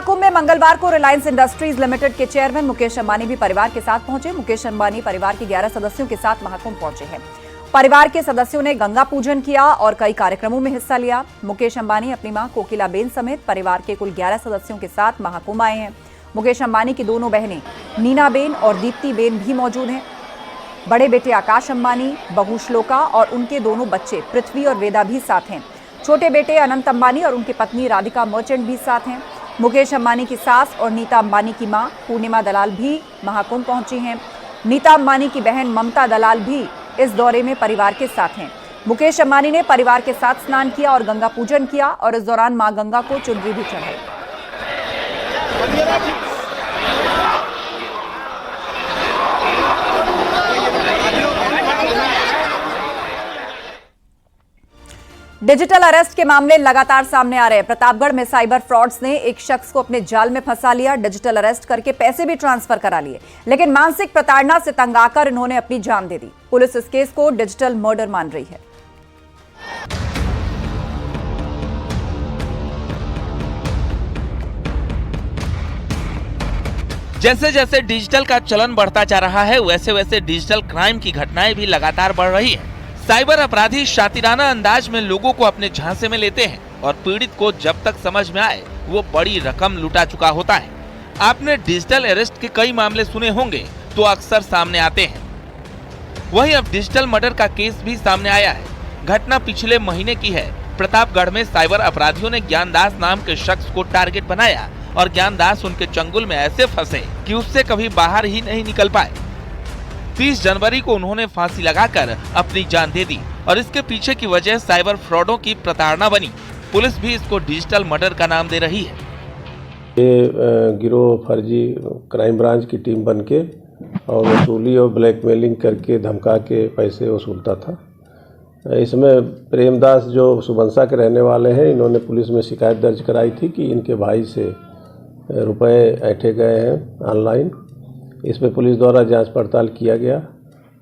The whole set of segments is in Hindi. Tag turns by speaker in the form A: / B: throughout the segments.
A: कुंभ में मंगलवार को रिलायंस इंडस्ट्रीज लिमिटेड के चेयरमैन मुकेश अंबानी भी परिवार के साथ पहुंचे। मुकेश अंबानी परिवार के 11 सदस्यों के साथ महाकुंभ पहुंचे हैं। परिवार के सदस्यों ने गंगा पूजन किया और कई कार्यक्रमों में हिस्सा लिया। मुकेश अंबानी अपनी मां कोकिलाबेन समेत परिवार के कुल 11 सदस्यों के साथ महाकुंभ आए हैं। मुकेश अंबानी की दोनों बहनें नीनाबेन और दीप्तिबेन भी मौजूद हैं। बड़े बेटे आकाश अंबानी, बहू श्लोका और उनके दोनों बच्चे पृथ्वी और वेदा भी साथ हैं। छोटे बेटे अनंत अंबानी और उनकी पत्नी राधिका मर्चेंट भी साथ हैं। मुकेश अंबानी की सास और नीता अंबानी की मां पूर्णिमा दलाल भी महाकुंभ पहुंची हैं। नीता अंबानी की बहन ममता दलाल भी इस दौरे में परिवार के साथ हैं। मुकेश अंबानी ने परिवार के साथ स्नान किया और गंगा पूजन किया और इस दौरान मां गंगा को चुनरी भी चढ़ाई। डिजिटल अरेस्ट के मामले लगातार सामने आ रहे हैं। प्रतापगढ़ में साइबर फ्रॉड्स ने एक शख्स को अपने जाल में फंसा लिया। डिजिटल अरेस्ट करके पैसे भी ट्रांसफर करा लिए, लेकिन मानसिक प्रताड़ना से तंग आकर इन्होंने अपनी जान दे दी। पुलिस इस केस को डिजिटल मर्डर मान रही है।
B: जैसे जैसे डिजिटल का चलन बढ़ता जा रहा है, वैसे वैसे डिजिटल क्राइम की घटनाएं भी लगातार बढ़ रही है। साइबर अपराधी शातिराना अंदाज में लोगों को अपने झांसे में लेते हैं और पीड़ित को जब तक समझ में आए वो बड़ी रकम लुटा चुका होता है। आपने डिजिटल अरेस्ट के कई मामले सुने होंगे तो अक्सर सामने आते हैं। वहीं अब डिजिटल मर्डर का केस भी सामने आया है। घटना पिछले महीने की है। प्रतापगढ़ में साइबर अपराधियों ने ज्ञानदास नाम के शख्स को टारगेट बनाया और ज्ञानदास उनके चंगुल में ऐसे फंसे कि उससे कभी बाहर ही नहीं निकल पाए। 30 जनवरी को उन्होंने फांसी लगाकर अपनी जान दे दी और इसके पीछे की वजह साइबर फ्रॉडों की प्रताड़ना बनी। पुलिस भी इसको डिजिटल मर्डर का नाम दे रही है।
C: ये गिरोह फर्जी क्राइम ब्रांच की टीम बनके और वसूली और ब्लैकमेलिंग करके धमका के पैसे वसूलता था। इसमें प्रेमदास जो सुबंसा के रहने वाले हैं, इन्होंने पुलिस में शिकायत दर्ज कराई थी कि इनके भाई से रुपए ऐंठे गए हैं ऑनलाइन। इसमें पुलिस द्वारा जांच पड़ताल किया गया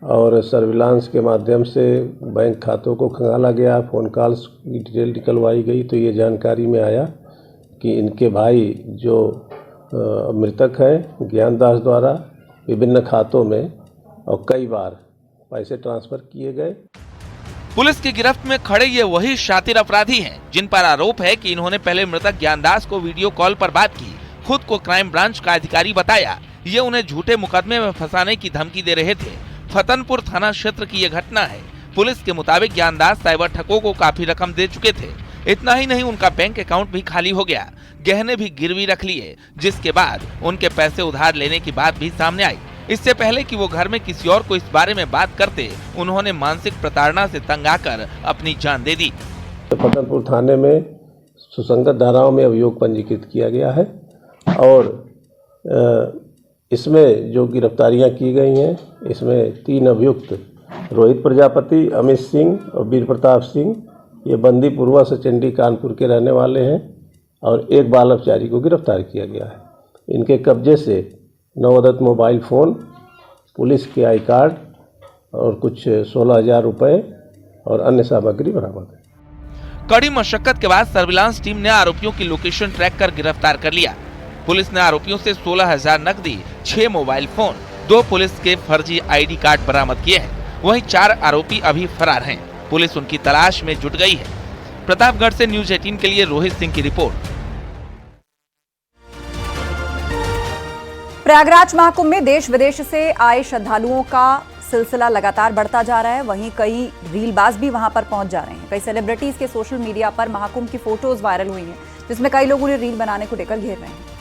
C: और सर्विलांस के माध्यम से बैंक खातों को खंगाला गया, फ़ोन कॉल्स की डिटेल निकलवाई गई तो ये जानकारी में आया कि इनके भाई जो मृतक हैं ज्ञानदास द्वारा विभिन्न खातों में और कई बार पैसे ट्रांसफ़र किए गए।
B: पुलिस की गिरफ्त में खड़े ये वही शातिर अपराधी हैं जिन पर आरोप है कि इन्होंने पहले मृतक ज्ञानदास को वीडियो कॉल पर बात की, खुद को क्राइम ब्रांच का अधिकारी बताया। ये उन्हें झूठे मुकदमे में फंसाने की धमकी दे रहे थे। फतनपुर थाना क्षेत्र की ये घटना है। पुलिस के मुताबिक ज्ञानदास साइबर ठगों को काफी रकम दे चुके थे। इतना ही नहीं, उनका बैंक अकाउंट भी खाली हो गया, गहने भी गिरवी रख लिए, जिसके बाद उनके पैसे उधार लेने की बात भी सामने आई। इससे पहले कि वो घर में किसी और को इस बारे में बात करते, उन्होंने मानसिक प्रताड़ना से तंग आकर अपनी जान दे दी।
C: फतनपुर थाने में सुसंगत धाराओं में अभियोग पंजीकृत किया गया है और इसमें जो गिरफ्तारियां की गई हैं, इसमें 3 अभियुक्त रोहित प्रजापति, अमित सिंह और वीर प्रताप सिंह, ये बंदीपुरवा से चंडी कानपुर के रहने वाले हैं और एक बाल अपचारी को गिरफ्तार किया गया है। इनके कब्जे से 9 अदद मोबाइल फ़ोन, पुलिस के आई कार्ड और कुछ 16,000 रुपये और अन्य सामग्री बरामद है।
B: कड़ी मशक्कत के बाद सर्विलांस टीम ने आरोपियों की लोकेशन ट्रैक कर गिरफ्तार कर लिया। पुलिस ने आरोपियों से 16,000 नकदी, 6 मोबाइल फोन, 2 पुलिस के फर्जी आईडी कार्ड बरामद किए हैं। वहीं 4 आरोपी अभी फरार हैं। पुलिस उनकी तलाश में जुट गई है। प्रतापगढ़ से न्यूज़ 18 के लिए रोहित सिंह की रिपोर्ट।
A: प्रयागराज महाकुंभ में देश विदेश से आए श्रद्धालुओं का सिलसिला लगातार बढ़ता जा रहा है। वहीं कई रीलबाज भी वहां पर पहुंच जा रहे हैं। कई सेलिब्रिटीज के सोशल मीडिया पर महाकुंभ की फोटोज वायरल हुई हैं, जिसमें कई लोग उन्हें रील बनाने को लेकर घेर रहे हैं।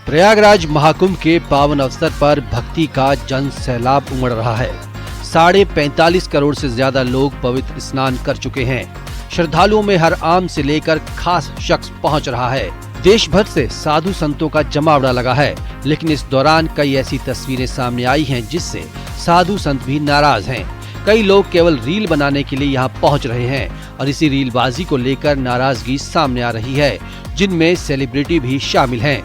D: प्रयागराज महाकुंभ के पावन अवसर पर भक्ति का जन सैलाब उमड़ रहा है। 45.5 करोड़ से ज्यादा लोग पवित्र स्नान कर चुके हैं। श्रद्धालुओं में हर आम से लेकर खास शख्स पहुंच रहा है। देश भर से साधु संतों का जमावड़ा लगा है, लेकिन इस दौरान कई ऐसी तस्वीरें सामने आई हैं जिससे साधु संत भी नाराज हैं। कई लोग केवल रील बनाने के लिए यहाँ पहुँच रहे हैं और इसी रीलबाजी को लेकर नाराजगी सामने आ रही है, जिनमें सेलिब्रिटी भी शामिल हैं।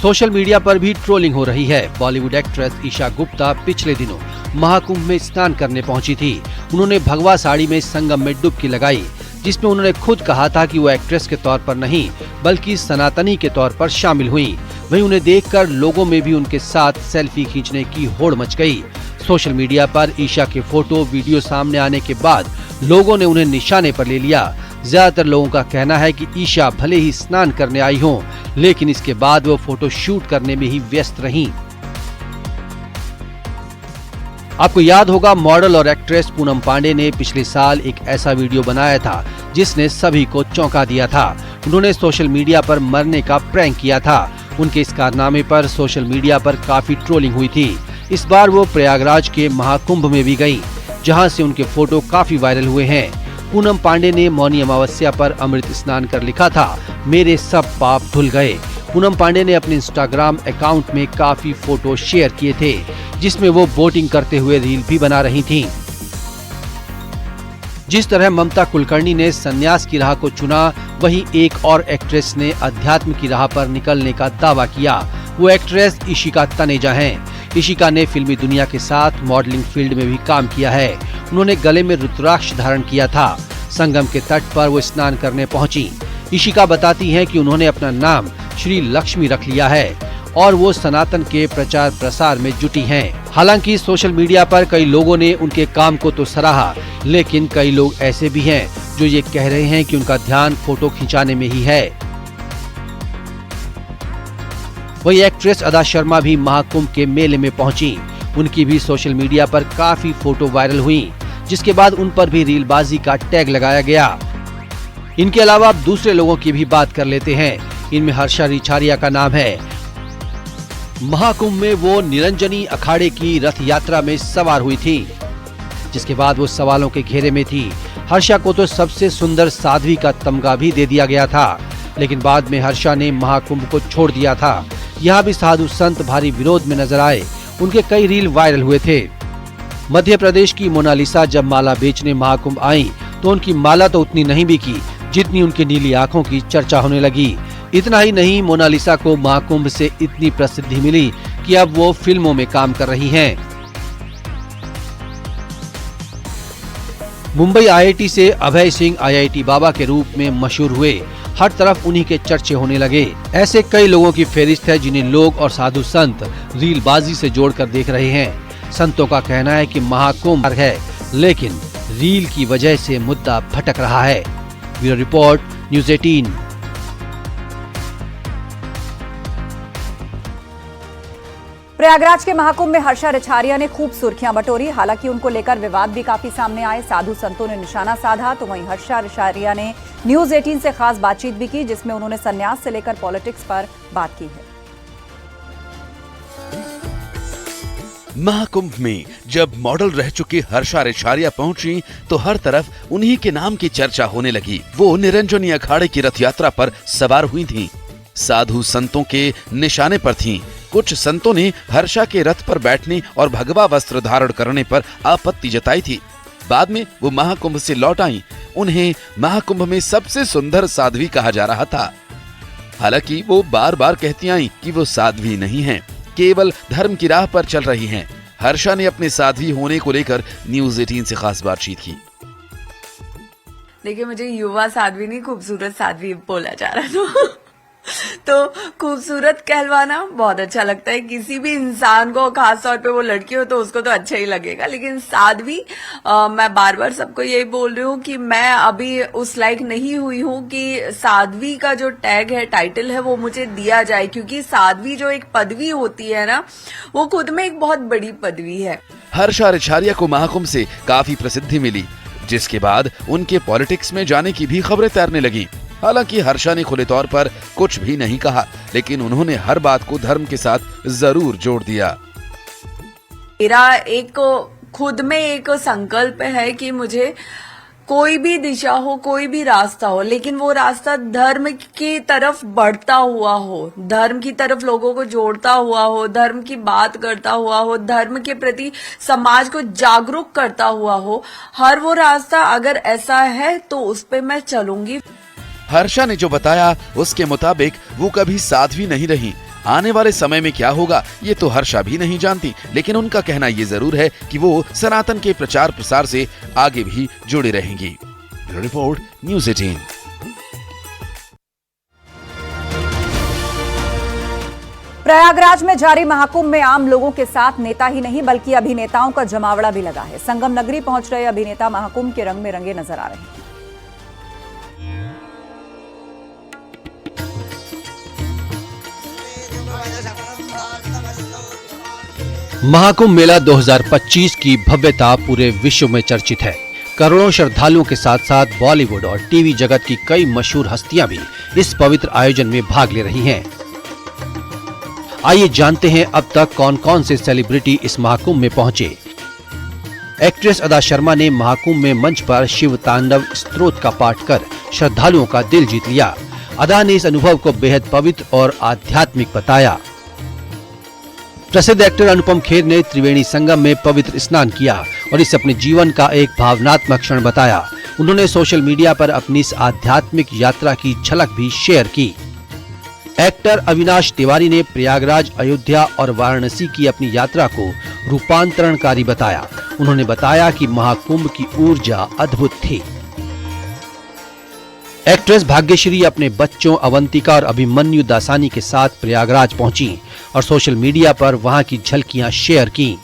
D: सोशल मीडिया पर भी ट्रोलिंग हो रही है। बॉलीवुड एक्ट्रेस ईशा गुप्ता पिछले दिनों महाकुंभ में स्नान करने पहुंची थी। उन्होंने भगवा साड़ी में संगम में डुबकी लगाई, जिसमें उन्होंने खुद कहा था कि वो एक्ट्रेस के तौर पर नहीं बल्कि सनातनी के तौर पर शामिल हुई। वहीं उन्हें देखकर लोगों में भी उनके साथ सेल्फी खींचने की होड़ मच गई। सोशल मीडिया पर ईशा के फोटो वीडियो सामने आने के बाद लोगों ने उन्हें निशाने पर ले लिया। ज्यादातर लोगों का कहना है कि ईशा भले ही स्नान करने आई हों, लेकिन इसके बाद वो फोटो शूट करने में ही व्यस्त रहीं। आपको याद होगा, मॉडल और एक्ट्रेस पूनम पांडे ने पिछले साल एक ऐसा वीडियो बनाया था जिसने सभी को चौंका दिया था। उन्होंने सोशल मीडिया पर मरने का प्रैंक किया था। उनके इस कारनामे पर सोशल मीडिया पर काफी ट्रोलिंग हुई थी। इस बार वो प्रयागराज के महाकुंभ में भी गयी, जहां से उनके फोटो काफी वायरल हुए हैं। पूनम पांडे ने मौनी अमावस्या पर अमृत स्नान कर लिखा था, मेरे सब पाप धुल गए। पूनम पांडे ने अपने इंस्टाग्राम अकाउंट में काफी फोटो शेयर किए थे, जिसमें वो बोटिंग करते हुए रील भी बना रही थीं। जिस तरह ममता कुलकर्णी ने संन्यास की राह को चुना, वहीं एक और एक्ट्रेस ने अध्यात्म की राह पर निकलने का दावा किया। वो एक्ट्रेस इशिका तनेजा हैं। इशिका ने फिल्मी दुनिया के साथ मॉडलिंग फील्ड में भी काम किया है। उन्होंने गले में रुद्राक्ष धारण किया था। संगम के तट पर वो स्नान करने पहुंची। इशिका बताती हैं कि उन्होंने अपना नाम श्री लक्ष्मी रख लिया है और वो सनातन के प्रचार प्रसार में जुटी हैं। हालांकि सोशल मीडिया पर कई लोगों ने उनके काम को तो सराहा, लेकिन कई लोग ऐसे भी हैं जो ये कह रहे हैं कि उनका ध्यान फोटो खिंचाने में ही है। वही एक्ट्रेस अदा शर्मा भी महाकुंभ के मेले में पहुंची। उनकी भी सोशल मीडिया पर काफी फोटो वायरल हुई, जिसके बाद उन पर भी रीलबाजी का टैग लगाया गया। इनके अलावा अब दूसरे लोगों की भी बात कर लेते हैं। इनमें हर्षा रिछारिया का नाम है। महाकुंभ में वो निरंजनी अखाड़े की रथ यात्रा में सवार हुई थी, जिसके बाद वो सवालों के घेरे में थी। हर्षा को तो सबसे सुंदर साध्वी का तमगा भी दे दिया गया था, लेकिन बाद में हर्षा ने महाकुंभ को छोड़ दिया था। यहाँ भी साधु संत भारी विरोध में नजर आए। उनके कई रील वायरल हुए थे। मध्य प्रदेश की मोनालिसा जब माला बेचने महाकुंभ आई, तो उनकी माला तो उतनी नहीं बिकी जितनी उनकी नीली आंखों की चर्चा होने लगी। इतना ही नहीं, मोनालिसा को महाकुंभ से इतनी प्रसिद्धि मिली कि अब वो फिल्मों में काम कर रही हैं। मुंबई आईआईटी से अभय सिंह आईआईटी बाबा के रूप में मशहूर हुए। हर तरफ उन्हीं के चर्चे होने लगे। ऐसे कई लोगों की फेरिस्त है जिन्हें लोग और साधु संत रीलबाजी से जोड़कर देख रहे हैं। संतों का कहना है कि महाकुंभ है, लेकिन रील की वजह से मुद्दा भटक रहा है। Bureau report, news 18।
A: प्रयागराज के महाकुंभ में हर्षा रिछारिया ने खूब सुर्खियां बटोरी। हालांकि उनको लेकर विवाद भी काफी सामने आए। साधु संतों ने निशाना साधा, तो वहीं हर्षा रिछारिया ने न्यूज़ 18 से खास बातचीत भी की, जिसमें उन्होंने संन्यास से लेकर पॉलिटिक्स पर बात की है।
E: महाकुंभ में जब मॉडल रह चुकी हर्षा रिछारिया पहुंची, तो हर तरफ उन्हीं के नाम की चर्चा होने लगी। वो निरंजनी अखाड़े की रथ यात्रा पर सवार हुई थीं। साधु संतों के निशाने पर थीं। कुछ संतों ने हर्षा के रथ पर बैठने और भगवा वस्त्र धारण करने पर आपत्ति जताई थी। बाद में वो महाकुंभ से लौट आई। उन्हें महाकुंभ में सबसे सुंदर साध्वी कहा जा रहा था। हालांकि वो बार बार कहती आई कि वो साध्वी नहीं हैं, केवल धर्म की राह पर चल रही हैं। हर्षा ने अपने साध्वी होने को लेकर न्यूज़ 18 से खास बातचीत की।
F: देखिए, मुझे युवा साध्वी नहीं, खूबसूरत साध्वी बोला जा रहा था। तो खूबसूरत कहलवाना बहुत अच्छा लगता है किसी भी इंसान को, खास तौर पे वो लड़की हो तो उसको तो अच्छा ही लगेगा। लेकिन साध्वी, मैं बार बार सबको यही बोल रही हूँ कि मैं अभी उस लायक नहीं हुई हूँ कि साध्वी का जो टैग है, टाइटल है, वो मुझे दिया जाए, क्योंकि साध्वी जो एक पदवी होती है ना, वो खुद में एक बहुत बड़ी पदवी है।
E: हर्षा रिछारिया को महाकुंभ से काफी प्रसिद्धि मिली, जिसके बाद उनके पॉलिटिक्स में जाने की भी खबरें तैरने लगी। हालांकि हर्षा ने खुले तौर पर कुछ भी नहीं कहा, लेकिन उन्होंने हर बात को धर्म के साथ जरूर जोड़ दिया।
F: मेरा एक खुद में एक संकल्प है कि मुझे कोई भी दिशा हो, कोई भी रास्ता हो, लेकिन वो रास्ता धर्म की तरफ बढ़ता हुआ हो, धर्म की तरफ लोगों को जोड़ता हुआ हो, धर्म की बात करता हुआ हो, धर्म के प्रति समाज को जागरूक करता हुआ हो। हर वो रास्ता अगर ऐसा है तो उस पे मैं चलूंगी।
E: हर्षा ने जो बताया उसके मुताबिक वो कभी साध्वी नहीं रही, आने वाले समय में क्या होगा ये तो हर्षा भी नहीं जानती, लेकिन उनका कहना ये जरूर है कि वो सनातन के प्रचार प्रसार से आगे भी जुड़े रहेंगी। Report news 18।
A: प्रयागराज में जारी महाकुंभ में आम लोगों के साथ नेता ही नहीं बल्कि अभिनेताओं का जमावड़ा भी लगा है। संगम नगरी पहुंच रहे अभिनेता महाकुंभ के रंग में रंगे नजर आ रहे हैं।
D: महाकुंभ मेला 2025 की भव्यता पूरे विश्व में चर्चित है। करोड़ों श्रद्धालुओं के साथ साथ बॉलीवुड और टीवी जगत की कई मशहूर हस्तियां भी इस पवित्र आयोजन में भाग ले रही हैं। आइए जानते हैं अब तक कौन कौन से सेलिब्रिटी इस महाकुंभ में पहुंचे। एक्ट्रेस अदा शर्मा ने महाकुंभ में मंच पर शिव तांडव स्तोत्र का पाठ कर श्रद्धालुओं का दिल जीत लिया। अदा ने इस अनुभव को बेहद पवित्र और आध्यात्मिक बताया। प्रसिद्ध एक्टर अनुपम खेर ने त्रिवेणी संगम में पवित्र स्नान किया और इसे अपने जीवन का एक भावनात्मक क्षण बताया। उन्होंने सोशल मीडिया पर अपनी इस आध्यात्मिक यात्रा की झलक भी शेयर की। एक्टर अविनाश तिवारी ने प्रयागराज, अयोध्या और वाराणसी की अपनी यात्रा को रूपांतरणकारी बताया। उन्होंने बताया कि महाकुंभ की ऊर्जा अद्भुत थी। एक्ट्रेस भाग्यश्री अपने बच्चों अवंतिका और अभिमन्यु दासानी के साथ प्रयागराज पहुंची और सोशल मीडिया पर वहां की झलकियां शेयर की।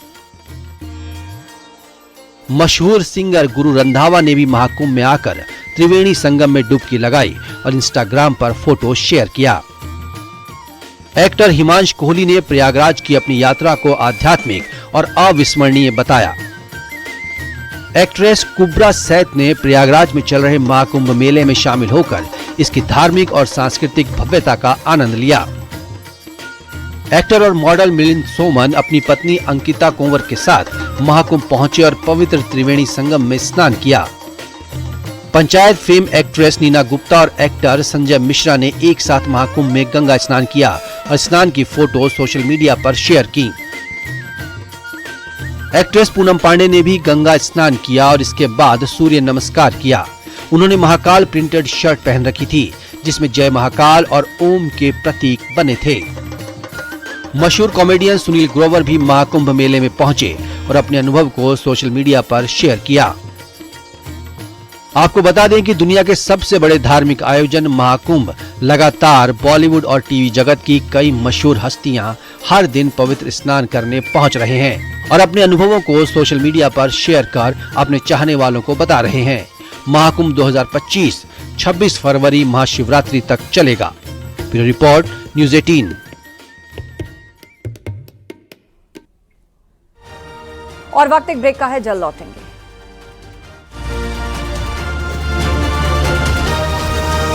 D: मशहूर सिंगर गुरु रंधावा ने भी महाकुंभ में आकर त्रिवेणी संगम में डुबकी लगाई और इंस्टाग्राम पर फोटो शेयर किया। एक्टर हिमांश कोहली ने प्रयागराज की अपनी यात्रा को आध्यात्मिक और अविस्मरणीय बताया। एक्ट्रेस कुब्रा सैत ने प्रयागराज में चल रहे महाकुंभ मेले में शामिल होकर इसकी धार्मिक और सांस्कृतिक भव्यता का आनंद लिया। एक्टर और मॉडल मिलिंद सोमन अपनी पत्नी अंकिता कंवर के साथ महाकुंभ पहुंचे और पवित्र त्रिवेणी संगम में स्नान किया। पंचायत फेम एक्ट्रेस नीना गुप्ता और एक्टर संजय मिश्रा ने एक साथ महाकुंभ में गंगा स्नान किया और स्नान की फोटो सोशल मीडिया पर शेयर की। एक्ट्रेस पूनम पांडे ने भी गंगा स्नान किया और इसके बाद सूर्य नमस्कार किया। उन्होंने महाकाल प्रिंटेड शर्ट पहन रखी थी जिसमें जय महाकाल और ओम के प्रतीक बने थे। मशहूर कॉमेडियन सुनील ग्रोवर भी महाकुंभ मेले में पहुंचे और अपने अनुभव को सोशल मीडिया पर शेयर किया। आपको बता दें कि दुनिया के सबसे बड़े धार्मिक आयोजन महाकुंभ लगातार बॉलीवुड और टीवी जगत की कई मशहूर हस्तियां हर दिन पवित्र स्नान करने पहुंच रहे हैं और अपने अनुभवों को सोशल मीडिया पर शेयर कर अपने चाहने वालों को बता रहे हैं। महाकुंभ 2025 26 फरवरी महाशिवरात्रि तक चलेगा। Bureau report news 18।
A: और वक्त एक ब्रेक का है, जल्द लौटेंगे।